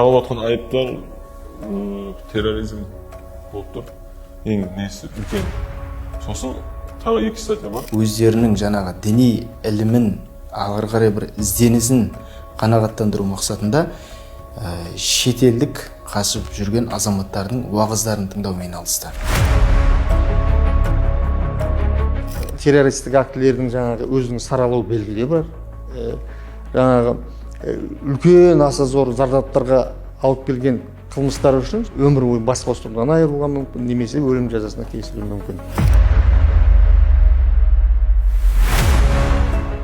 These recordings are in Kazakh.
Tağılып atқан айыптар терроризм болып тұр. Ең несі үлкен. Сосын тағы екі статья бар. Өздерінің жаңағы діни ілімін ары қарай бір ізденісін қанағаттандыру мақсатында шетелдік қашып жүрген азаматтардың уағыздарын тыңдаумен айналысты. Террористік актілердің жаңағы өзінің саралау белгілері бар. Жаңағы үлкен аса зор зардаптарға алып келген қылмыстар үшін өмір бойы бас бостандығынан айырылуға мүмкін, немесе өлім жазасына кесілуі мүмкін.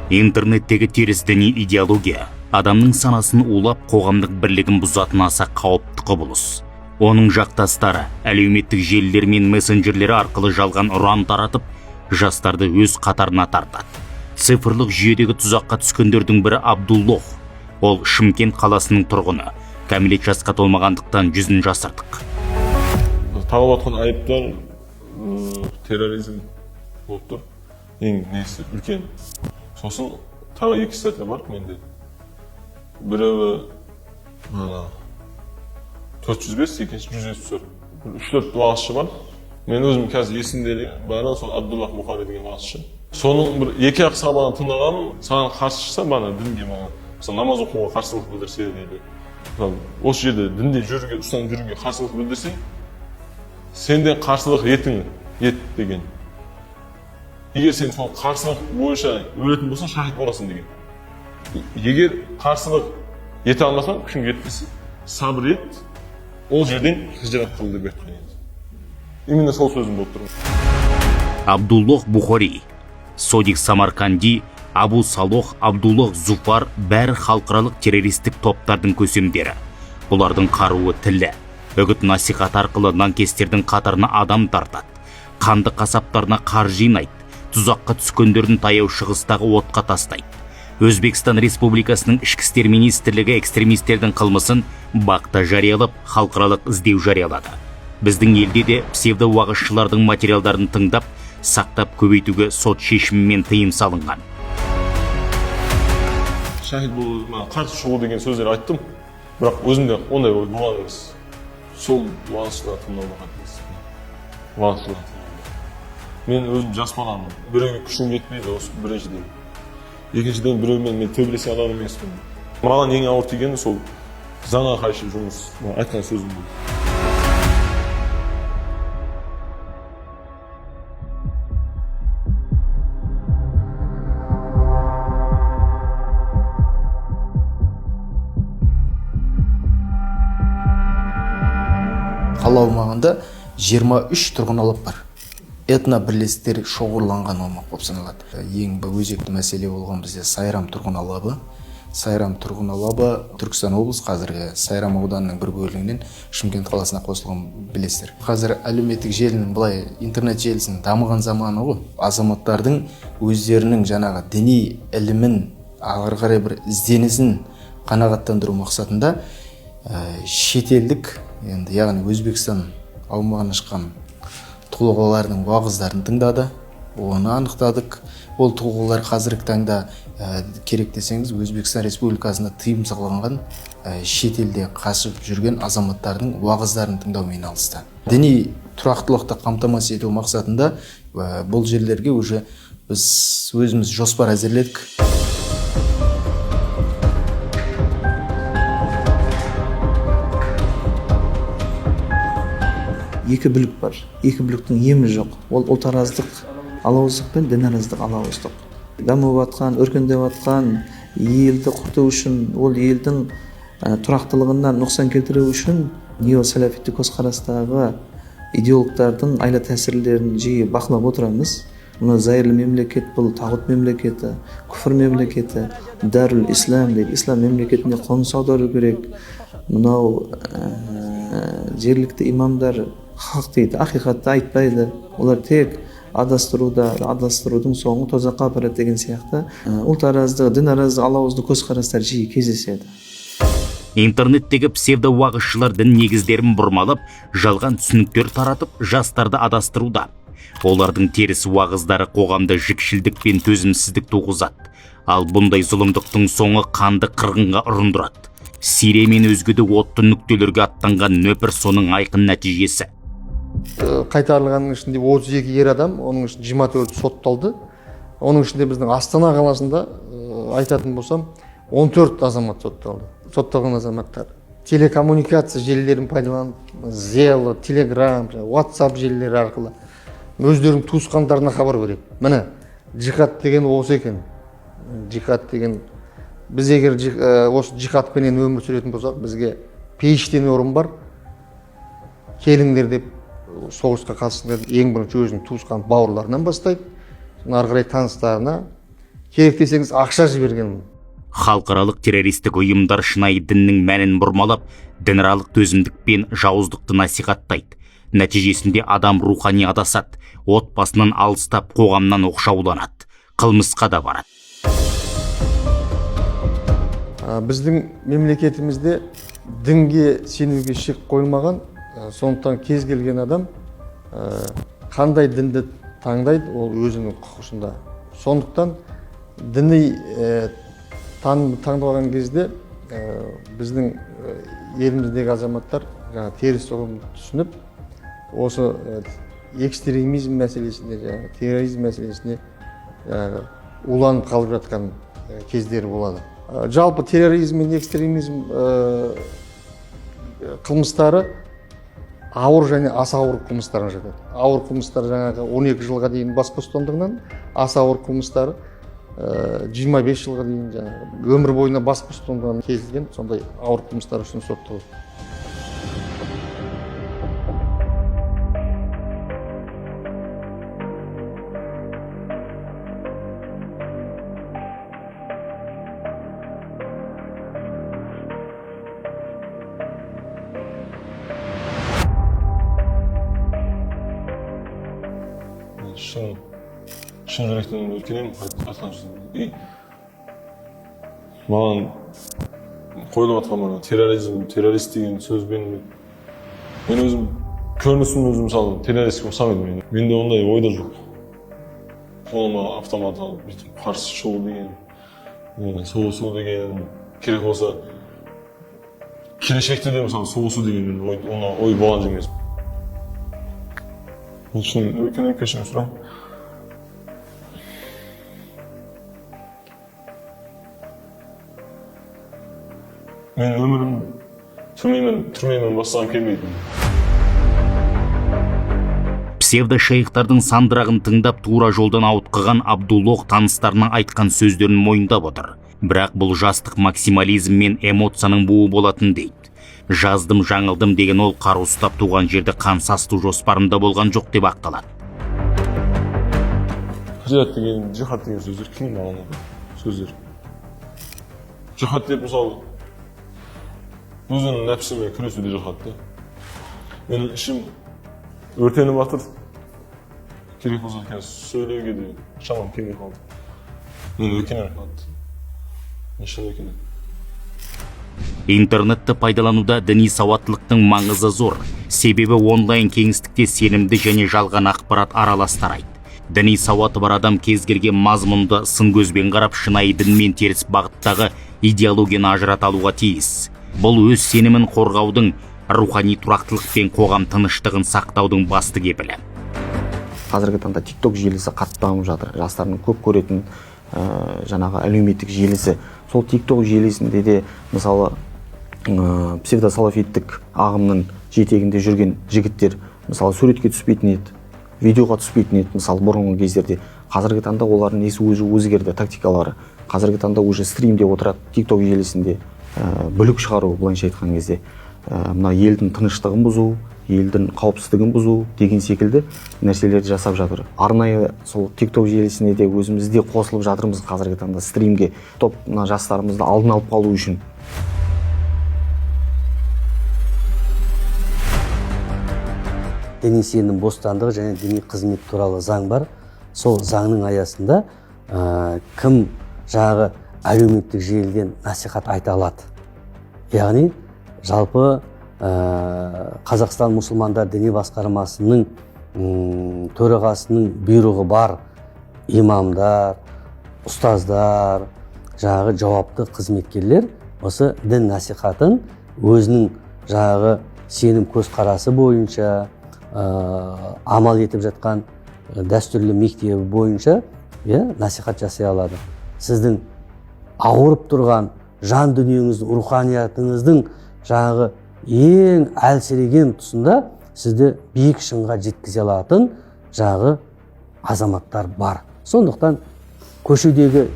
Интернеттегі теріс діни идеология адамның санасын улап қоғамдық бірлігін бұзатын аса қауіпті құбылыс. Оның жақтастары әлеуметтік желілер мен мессенджерлері арқылы жалған ұран таратып, жастарды өз қатарына тартады. Цифрлық жүйедегі тұзаққа түскендердің бірі Абдуллох. Ол Шымкент қаласының тұрғыны. Кәмелет жасқа толмағандықтан жүзін жасырдық. Тағылып атқан айыптар терроризм болып тұр. Ең несі үлкен. Сосын тағы екі статья бар менде. Біреуі 405, екінші 174. 3-4 уағызшы бар. Мен өзім қазір есімде бары сол Абдуллах Бухари деген уағызшы. Соның бір екі-ақ сабағын тыңдағаным, саған қарсы шықса бана дінге маған. Мысалы намаз оқуға қарсылық білдірсе дейді. Осы жерде дінде ұстанып жүруге қарсылық білдірсе, сенден қарсылық етің ет деген. Егер сен сол қарсылық бойынша өлетін болсаң, шахид боласың деген. Егер қарсылық ете алмасаң, күшің жетпесе, сабыр ет, ол жерден хижрат қыл деп айтқан. Именно сол сөзім болып тұр. Абдуллох Бухари, Содик Самарканди, Абу Салох, Абдуллох Зуфар бәрі халықаралық террористік топтардың көсемдері. Бұлардың қаруы тілі. Үгіт насихат арқылы лаңкестердің қатарына адам тартады. Қанды қасаптарына қар жинайды. Тұзаққа түскендерін таяу шығыстағы отқа тастайды. Өзбекстан Республикасының ішкі істер министрлігі экстремистердің қылмысын бақта жариялап, халықаралық іздеу жариялады. Біздің елде де псевдоуағызшылардың материалдарын тыңдап, сақтап көбейтуге сот шешімімен тыйым салынған. Шахид болуыма қарсы шығу деген сөздер айттым, бірақ өзімде ондай ой болған емес. Сол уағызшылар тыңдамаған емес. Уағызшылар тыңдамаған. Мен өзім жас баламын. Біреуге күшім жетпейді осы біріншіден. Екіншіден біреумен мен төбелесе адам емеспін. Маған ең ауыр тигені сол заңға қайшы жұмыс. Айтқан сөзім болды. Қала аумағында 23 тұрғын алап бар. Этно бірлестіктер шоғырланған аумақ болып саналады. Ең өзекті мәселе болған бізде Сайрам тұрғын алабы. Сайрам тұрғын алабы Түркістан облысы қазіргі Сайрам ауданының бір бөлігінен Шымкент қаласына қосылған білесіздер. Қазір әлеуметтік желінің былай интернет желісінің дамыған заманы ғой. Азаматтардың өздерінің жаңағы діни ілімін ары қарай бір ізденісін қанағаттандыру мақсатында шетелдік, яғни Өзбекстан аумағынан шыққан тұлғалардың уағыздарын тыңдады, оны анықтадық. Ол тұлғалар қазіргі таңда керек десеңіз Өзбекстан Республикасында тыйым салынған шетелде қашып жүрген азаматтардың уағыздарын тыңдаумен айналысты. Діни тұрақтылықты қамтамасыз ету мақсатында бұл жерлерге уже біз өзіміз жоспар әзірледік. Екі бүлік бар. Екі бүліктің емі жоқ. Ол ұлтараздық алауыздық пен дінараздық алауыздық. Дамып атқан, өркендеп атқан елді құрту үшін, ол елдің тұрақтылығынан нұқсан келтіру үшін неосәләфиттік көзқарастағы идеологтардың айла тәсірлерін жиі бақылап отырамыз. Мына зайырлы мемлекет бұл тағут мемлекеті, күфір мемлекеті, Дарул Ислам дейді. Ислам мемлекетіне қоныс аудару керек. Мынау жергілікті имамдар хақ дейді, ақиқатты айтпайды. Олар тек адастырудың соңы тозаққа апарады деген сияқты ұлтараздық, дінараздық, алауыздық көзқарастар жиі кездеседі. Интернеттегі псевдоуағызшылар дін негіздерін бұрмалап, жалған түсініктер таратып, жастарды адастыруда. Олардың теріс уағыздары қоғамда жікшілдік пен төзімсіздік туғызады. Ал бұндай зұлымдықтың соңы қанды қырғынға ұрындырады. Сирия мен өзге де отты нүктелерге аттанған нөпір соның айқын нәтижесі. Қайтарылғанның ішінде 32 ер адам, оның ішінде 24 сотталды. Оның ішінде біздің Астана қаласында айтатын болсам 14 азамат сотталды. Сотталған азаматтар телекоммуникация желілерін пайдаланып, Zelle, Telegram, WhatsApp желілері арқылы өздерінің туысқандарына хабар береді. Міне, джихад деген осы екен. Джихад деген, біз егер осы джихадпенен өмір сүретін болсақ, бізге пейіштен орын бар. Келіңдер деп соғысқа қатысыңдар, ең бірінші өзінің туысқан бауырларынан бастайды. Ары қарай таныстарына, керек десеңіз ақша жіберген. Халықаралық террористік ұйымдар шынайы діннің мәнін бұрмалап, дінаралық төзімдікпен жауыздықты насихаттайды. Нәтижесінде адам рухани адасады, отбасынан алыстап, қоғамнан оқшауланады, қылмысқа да барады. Біздің мемлекетімізде дінге сенуге шек қойылмаған, сондықтан кез келген адам қандай дінді таңдайды, ол өзінің құқығында. Сондықтан діни танымды таңдаған кезде біздің еліміздегі азаматтар теріс ұғымды түсініп, осы экстремизм мәселесіне, терроризм мәселесіне уланып қалып жатқан кездері болады. Жалпы терроризм мен экстремизм қылмыстары ауыр және аса ауыр қылмыстарға жатады. Ауыр қылмыстар жаңағы 12 жылға дейін бас бостандығынан, аса ауыр қылмыстары 25 жылға дейін жаңағы өмір бойына бас бостандығынан кесілген сондай ауыр қылмыстар үшін сотталады. Шын жүректен өткенем айтқан сөзім. Маған қойылып жатқан террорист деген сөзбен мен өзім көрінісім өзім мысалы террористке ұқсамайды. Менде ондай ойда жоқ. Қолыма автомат алып бүйтіп қарсы шығу деген, соғысу деген, керек болса келешекте де мысалы соғысу деген ой болған емес. Мен үшін үлкен кешірім сұраймын. Мен өмірім түрмемен бастаған келмейді. Псевдо-шейхтардың сандырағын тыңдап тура жолдан ауытқыған Абдуллох таныстарына айтқан сөздерін мойындап отыр. Бірақ бұл жастық максимализм мен эмоцияның буы болатын дейді. Жаздым, жаңылдым деген ол қару ұстап туған жерді қан сасыту жоспарында болған жоқ деп ақталады. Жихад деген сөздер кім маған сөздер? Жихад деп мысалы өзінің нәпсімен күресуде жихадты. Менің ішім өртеніп жатыр. Керек болса екен сөйлеуге де шамам келмей қалды. Мен өкінем қалды. Нешін өкінем. Интернетті пайдалануда діни сауаттылықтың маңызы зор. Себебі онлайн кеңістікте сенімді және жалған ақпарат аралас тарайды. Діни сауаты бар адам кез келген мазмұнды сын көзбен қарап, шынайы дінмен теріс бағыттағы идеологияны ажырата алуға тиіс. Бұл өз сенімін қорғаудың, рухани тұрақтылық пен қоғам тыныштығын сақтаудың басты кепілі. Қазіргі таңда TikTok желісі қатты дамып жатыр. Жастардың көп көретін жаңағы әлеуметтік желісі. Сол TikTok желісінде де мысалы псевдосалафиттік ағымның жетегінде жүрген жігіттер мысалы суретке түспейтін еді, видеоға түспейтін еді. Мысалы бұрынғы кездерде, қазіргі таңда олардың несі өзгерді, тактикалары. Қазіргі таңда уже стримде отырады, TikTok желісінде бүлік шығару, былайша айтқан кезде мына елдің тыныштығын бұзу, елдің қауіпсіздігін бұзу деген секілді нәрселерді жасап жатыр. Арнайы сол TikTok желісіне де өзіміз де қосылып жатырмыз қазіргі таңда стримге. Топ мына жастарымызды алдын алып қалу үшін. Діни сенім бостандығы және діни қызмет туралы заң бар. Сол заңның аясында кім жағы әлеуметтік желіден насихат айта алады. Яғни жалпы Қазақстан мұсылмандар діни басқармасының төрағасының бұйрығы бар имамдар, ұстаздар, жауапты қызметкерлер осы дін насихатын өзінің жаңағы сенім көзқарасы бойынша амал етіп жатқан дәстүрлі мектебі бойынша насихат жасай алады. Сіздің ауырып тұрған жан дүниеңіздің, руханиятыңыздың жаңағы ең әлсіреген тұсында сізді биік шыңға жеткізе алатын жаңағы азаматтар бар. Сондықтан көшедегі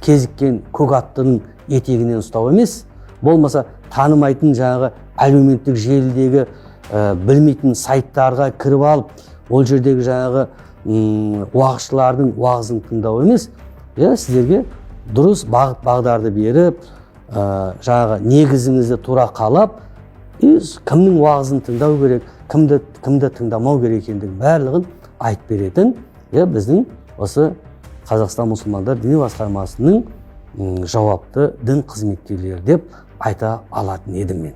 кезіккен көк аттының етегінен ұстау емес, болмаса танымайтын жаңағы әлеуметтік желідегі білмейтін сайттарға кіріп алып, ол жердегі жаңағы уағызшылардың уағызын тыңдау емес, сіздерге дұрыс бағыт бағдарды беріп, жаңағы негізіңізді тура қалап, кімнің уағызын тыңдау керек, кімді тыңдамау керек екендігін барлығын айтып беретін біздің осы Қазақстан мұсылмандар діни басқармасының жауапты дін қызметкерлері деп айта алатын едім мен.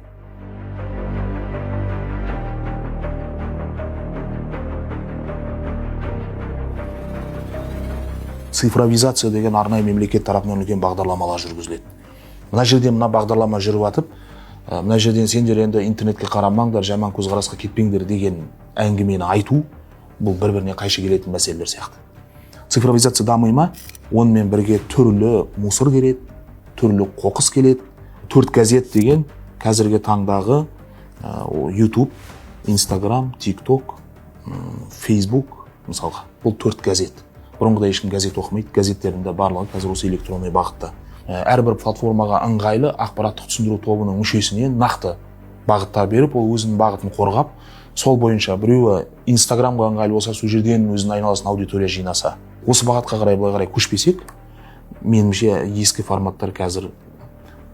Цифровизация деген арнайы мемлекет тарапынан үлкен бағдарламалар жүргізіледі. Мына жерде мына бағдарлама жүріп атып, мына жерден сендер енді интернетке қарамаңдар, жаман көзқарасқа кетпеңдер деген әңгімені айту, бұл бір-біріне қайшы келетін мәселелер сияқты. Цифровизация дамый ма? Онымен бірге түрлі мусор келеді, түрлі қоқыс келеді. 4 газет деген қазіргі таңдағы YouTube, Instagram, TikTok, Facebook мысалға. Бұл 4 газет. Бұрынғыда ешкім газет оқымайды, газеттерінде барлығы қазір осы электронный бағытта. Әрбір платформаға ыңғайлы ақпараттық түсіндіру тобының мүшесіне нақты бағыттар беріп, ол өзінің бағытын қорғап, сол бойынша біреуі Инстаграмға ыңғайлы болса, сол жерден өзінің айналасын аудитория жинаса. Осы бағытқа қарай былай қарай көшпесек, меніңше ескі форматтар қазір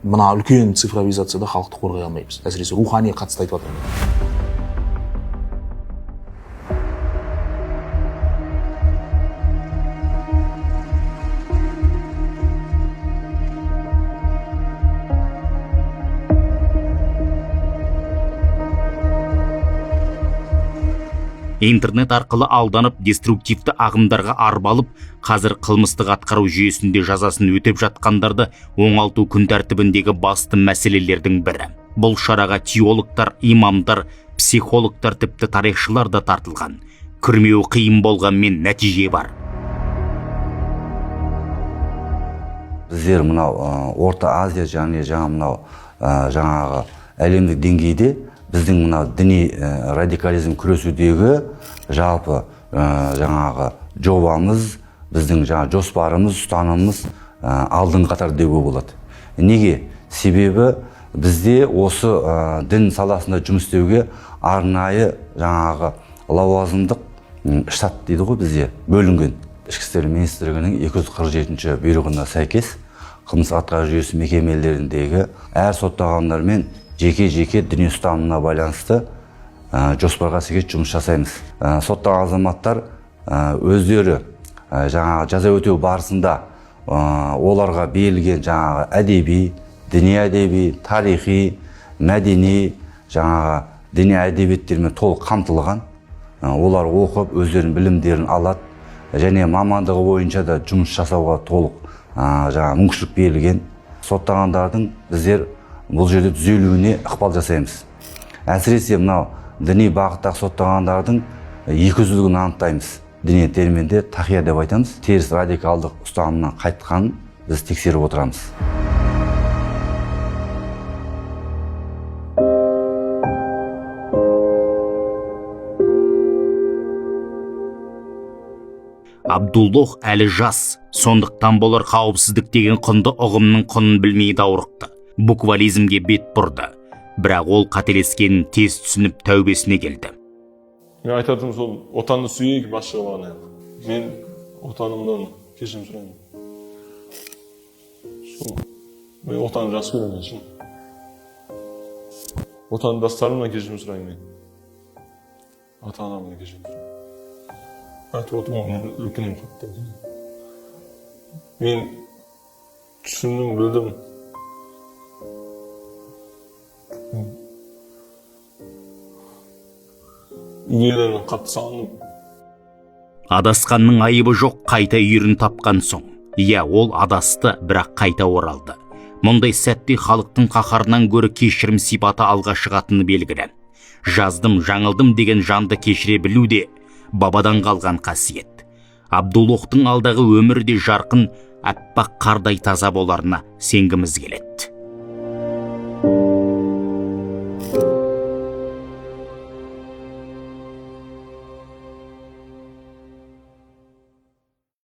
мына үлкен цифровизацияда халықты қорғай алмаймыз. Әсіресе рухани қатысты айтып жатырмын. Интернет арқылы алданып, деструктивті ағымдарға арбалып, қазір қылмыстық атқару жүйесінде жазасын өтеп жатқандарды оңалту күн тәртібіндегі басты мәселелердің бірі. Бұл шараға теологтар, имамдар, психологтар, тіпті тарихшылар да тартылған. Күрмеуі қиын болғанмен нәтиже бар. Біздер мынау Орта Азия жаңағы әлемдік деңгейде біздің мынау діни радикализм күресудегі жалпы жаңағы жобамыз, біздің жоспарымыз, ұстанымыз алдыңғы қатарда деуге болады. Неге? Себебі бізде осы дін саласында жұмыс істеуге арнайы жаңағы лауазымдық штат дейді ғой бізде бөлінген. Ішкі істер министрлігінің 247 бұйрығына сәйкес қылмыстық атқару жүйесі мекемелеріндегі әр сотталғандармен жеке діни ұстанымына байланысты жоспарға сәйкес жұмыс жасаймыз. Сотталған азаматтар өздері жаңағы жаза өтеу барысында оларға берілген жаңағы әдеби, діни әдеби, тарихи, мәдени жаңағы діни әдебиеттермен толық қамтылған. Олар оқып, өздерінің білімдерін алады және мамандығы бойынша да жұмыс жасауға толық жаңағы мүмкіншілік берілген. Сотталғандардың біздер бұл жерде түзелуіне ықпал жасаймыз. Әсіресе мынау діни бағыттағы сотталғандардың екіжүзділігін анықтаймыз. Діни терминде тақия деп айтамыз. Теріс радикалдық ұстанымнан қайтқанын біз тексеріп отырамыз. Абдуллох әлі жас, сондықтан болар қауіпсіздік деген құнды ұғымның құнын білмей даурықты. Буквализмге бет бұрды. Бірақ ол қателескенін тез түсініп тәубесіне келді. Мен айтатым сол отанды сүйейік басшыға бағана. Мен отанымдан кешірім сұраймын. Мен отанды жақсы көремін шын. Отандастарымнан кешірім сұраймын мен. Ата-анамнан кешірім сұраймын. Айтып отырмын, үлкенім қатты. Мен түсіндім, білдім. Үйелерін қатты сағындым. Адасқанның айыбы жоқ, қайта үйірін тапқан соң. Иә, ол адасты, бірақ қайта оралды. Мұндай сәтте халықтың қаһарынан гөрі кешірім сипаты алға шығатыны белгілі. Жаздым, жаңылдым деген жанды кешіре білу де бабадан қалған қасиет. Абдуллахтың алдағы өмірі де жарқын, аппақ қардай таза боларына сенгіміз келеді.